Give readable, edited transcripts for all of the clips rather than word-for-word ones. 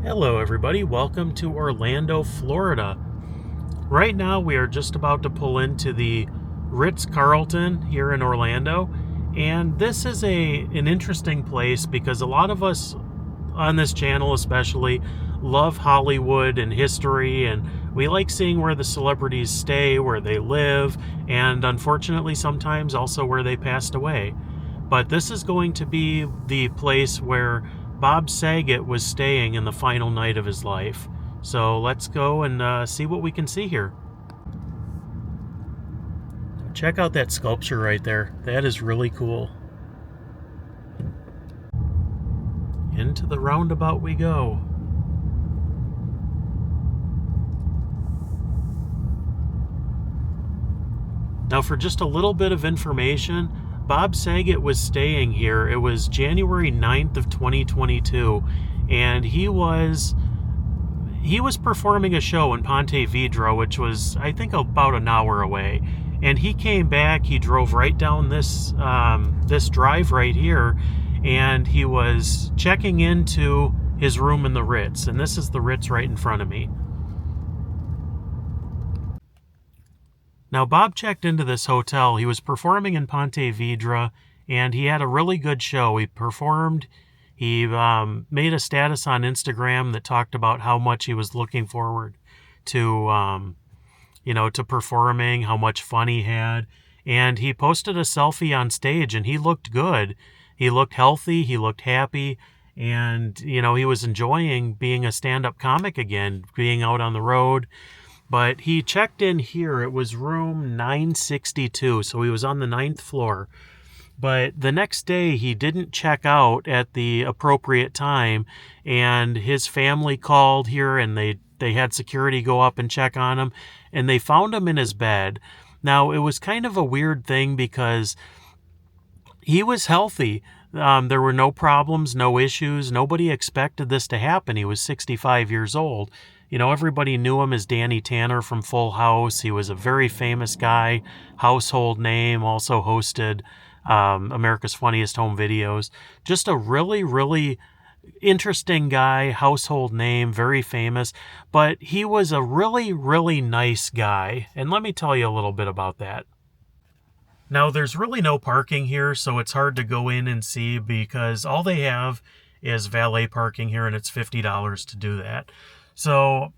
Hello everybody, welcome to Orlando, Florida. Right now we are just about to pull into the Ritz Carlton here in Orlando, and this is an interesting place because a lot of us on this channel especially love Hollywood and history, and we like seeing where the celebrities stay, where they live, and unfortunately sometimes also where they passed away. But this is going to be the place where Bob Saget was staying in the final night of his life. So let's go and see what we can see here. Check out that sculpture right there. That is really cool. Into the roundabout we go. Now, for just a little bit of information, Bob Saget was staying here. It was January 9th of 2022, and he was performing a show in Ponte Vedra, which was, I think, about an hour away. And he came back, he drove right down this drive right here, and he was checking into his room in the Ritz. And this is the Ritz right in front of me. Now, Bob checked into this hotel. He was performing in Ponte Vedra, and he had a really good show. He performed. He made a status on Instagram that talked about how much he was looking forward to, to performing, how much fun he had. And he posted a selfie on stage, and he looked good. He looked healthy. He looked happy. And, he was enjoying being a stand-up comic again, being out on the road. But he checked in here. It was room 962, so he was on the 9th floor. But the next day, he didn't check out at the appropriate time, and his family called here, and they had security go up and check on him, and they found him in his bed. Now, it was kind of a weird thing because he was healthy. There were no problems, no issues. Nobody expected this to happen. He was 65 years old. Everybody knew him as Danny Tanner from Full House. He was a very famous guy, household name, also hosted America's Funniest Home Videos. Just a really, really interesting guy, household name, very famous. But he was a really, really nice guy. And let me tell you a little bit about that. Now, there's really no parking here, so it's hard to go in and see because all they have is valet parking here, and it's $50 to do that. So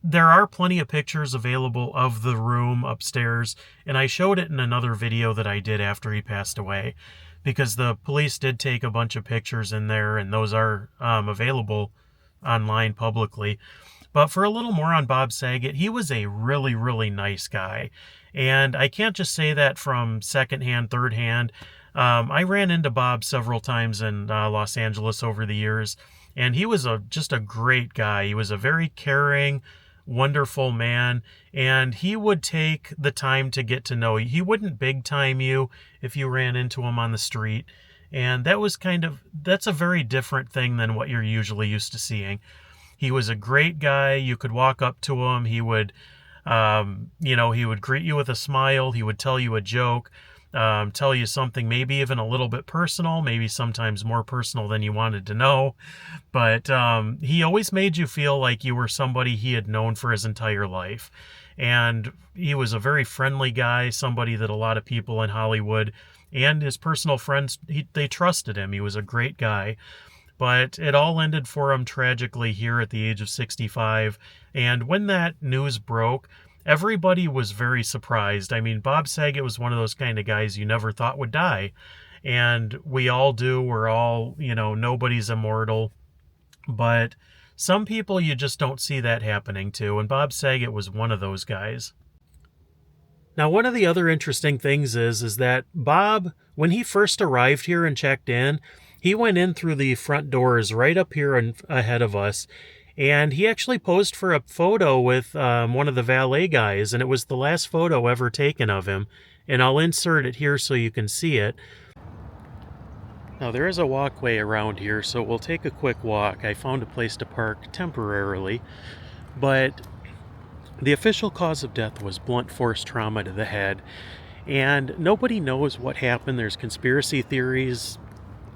there are plenty of pictures available of the room upstairs, and I showed it in another video that I did after he passed away because the police did take a bunch of pictures in there, and those are available online publicly. But for a little more on Bob Saget, he was a really, really nice guy. And I can't just say that from secondhand, third hand. I ran into Bob several times in Los Angeles over the years, and he was just a great guy. He was a very caring, wonderful man, and he would take the time to get to know you. He wouldn't big time you if you ran into him on the street, and that's a very different thing than what you're usually used to seeing. He was a great guy. You could walk up to him. He would, he would greet you with a smile. He would tell you a joke. Tell you something maybe even a little bit personal, maybe sometimes more personal than you wanted to know. But he always made you feel like you were somebody he had known for his entire life. And he was a very friendly guy, somebody that a lot of people in Hollywood and his personal friends, they trusted him. He was a great guy. But it all ended for him tragically here at the age of 65. And when that news broke, everybody was very surprised. I mean, Bob Saget was one of those kind of guys you never thought would die. And we all do. We're all, nobody's immortal. But some people you just don't see that happening to. And Bob Saget was one of those guys. Now, one of the other interesting things is that Bob, when he first arrived here and checked in, he went in through the front doors right up here ahead of us. And he actually posed for a photo with one of the valet guys, and it was the last photo ever taken of him. And I'll insert it here so you can see it. Now, there is a walkway around here, so we'll take a quick walk. I found a place to park temporarily, but the official cause of death was blunt force trauma to the head, and nobody knows what happened. There's conspiracy theories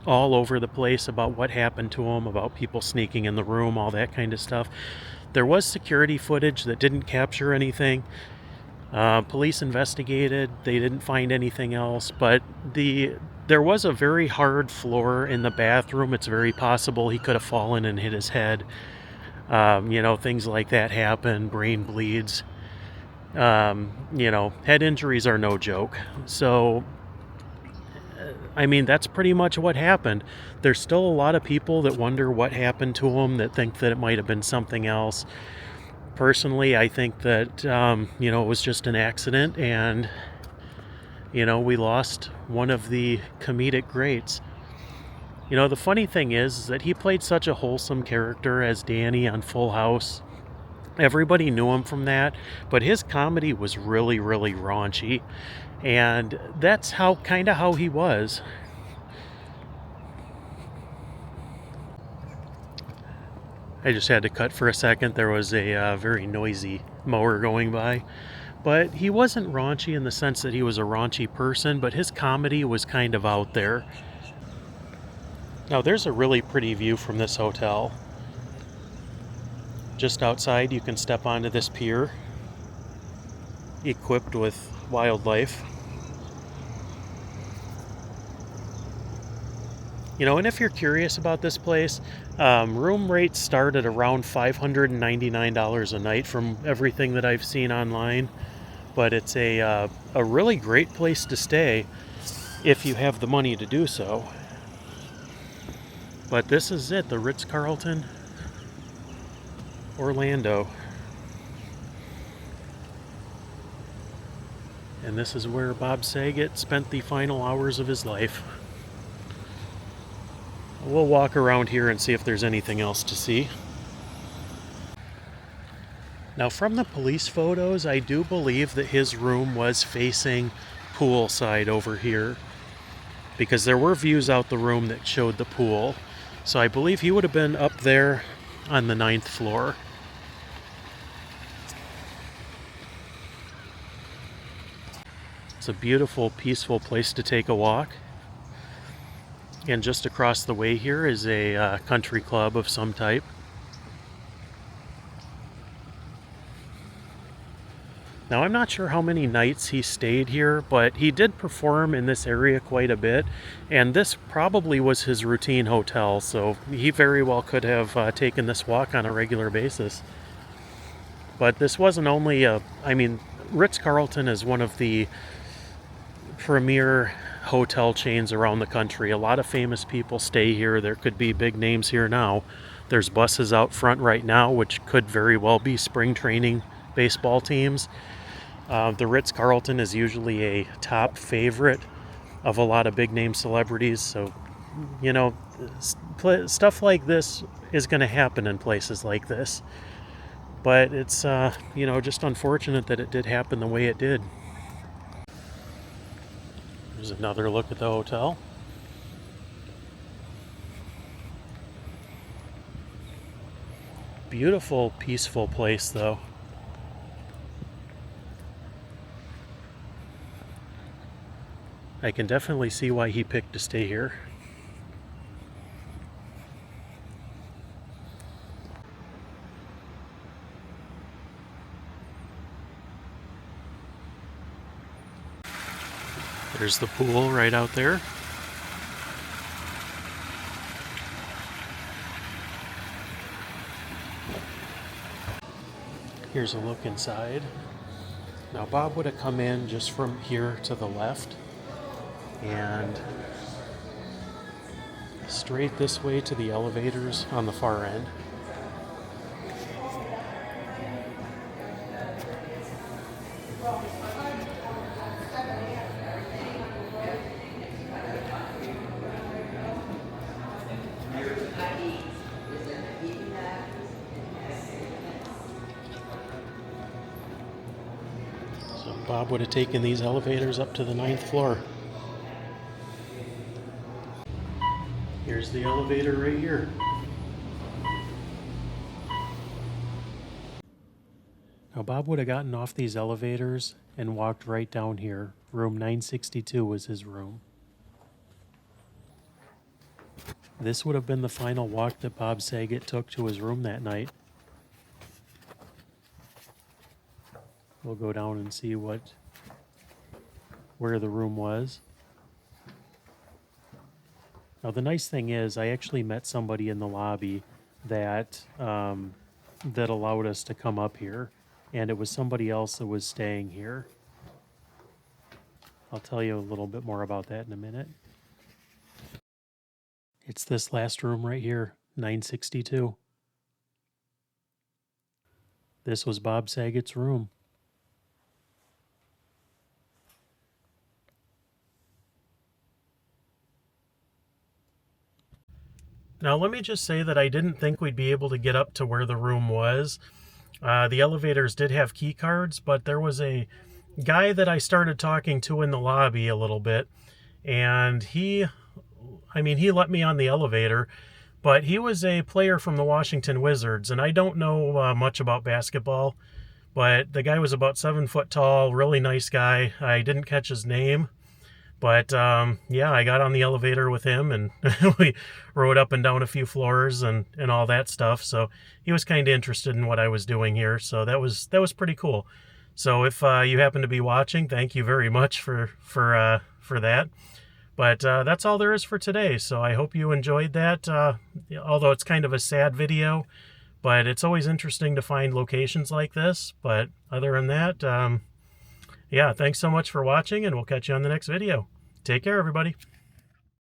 all over the place about what happened to him, about people sneaking in the room, all that kind of stuff. There was security footage that didn't capture anything. Police investigated. They didn't find anything else, but there was a very hard floor in the bathroom. It's very possible he could have fallen and hit his head. Things like that happen, brain bleeds. Head injuries are no joke. So, that's pretty much what happened. There's still a lot of people that wonder what happened to him, that think that it might have been something else. Personally, I think that, it was just an accident, and, we lost one of the comedic greats. The funny thing is that he played such a wholesome character as Danny on Full House. Everybody knew him from that, but his comedy was really, really raunchy, and that's how he was. I just had to cut for a second. There was a very noisy mower going by. But he wasn't raunchy in the sense that he was a raunchy person, but his comedy was kind of out there. Now, there's a really pretty view from this hotel. Just outside, you can step onto this pier, equipped with wildlife. And if you're curious about this place, room rates start at around $599 a night from everything that I've seen online. But it's a really great place to stay if you have the money to do so. But this is it, the Ritz Carlton, Orlando. And this is where Bob Saget spent the final hours of his life. We'll walk around here and see if there's anything else to see. Now, from the police photos, I do believe that his room was facing poolside over here, because there were views out the room that showed the pool. So I believe he would have been up there on the 9th floor. It's a beautiful, peaceful place to take a walk. And just across the way here is a country club of some type. Now, I'm not sure how many nights he stayed here, but he did perform in this area quite a bit, and this probably was his routine hotel, so he very well could have taken this walk on a regular basis. But this wasn't only Ritz Carlton is one of the premier hotel chains around the country. A lot of famous people stay here. There could be big names here now. There's buses out front right now, which could very well be spring training baseball teams. The Ritz Carlton is usually a top favorite of a lot of big name celebrities. So, stuff like this is going to happen in places like this. But it's, just unfortunate that it did happen the way it did. There's another look at the hotel. Beautiful, peaceful place, though. I can definitely see why he picked to stay here. There's the pool right out there. Here's a look inside. Now, Bob would have come in just from here to the left and straight this way to the elevators on the far end. Bob would have taken these elevators up to the 9th floor. Here's the elevator right here. Now, Bob would have gotten off these elevators and walked right down here. Room 962 was his room. This would have been the final walk that Bob Saget took to his room that night. We'll go down and see where the room was. Now the nice thing is I actually met somebody in the lobby that that allowed us to come up here, and it was somebody else that was staying here. I'll tell you a little bit more about that in a minute. It's this last room right here, 962. This was Bob Saget's room. Now, let me just say that I didn't think we'd be able to get up to where the room was. The elevators did have key cards, but there was a guy that I started talking to in the lobby a little bit, and he let me on the elevator, but he was a player from the Washington Wizards, and I don't know much about basketball, but the guy was about 7 foot tall, really nice guy. I didn't catch his name. But, yeah, I got on the elevator with him, and we rode up and down a few floors and all that stuff. So he was kind of interested in what I was doing here. So that was pretty cool. So if you happen to be watching, thank you very much for that. But that's all there is for today. So I hope you enjoyed that, although it's kind of a sad video. But it's always interesting to find locations like this. But other than that, yeah, thanks so much for watching, and we'll catch you on the next video. Take care, everybody.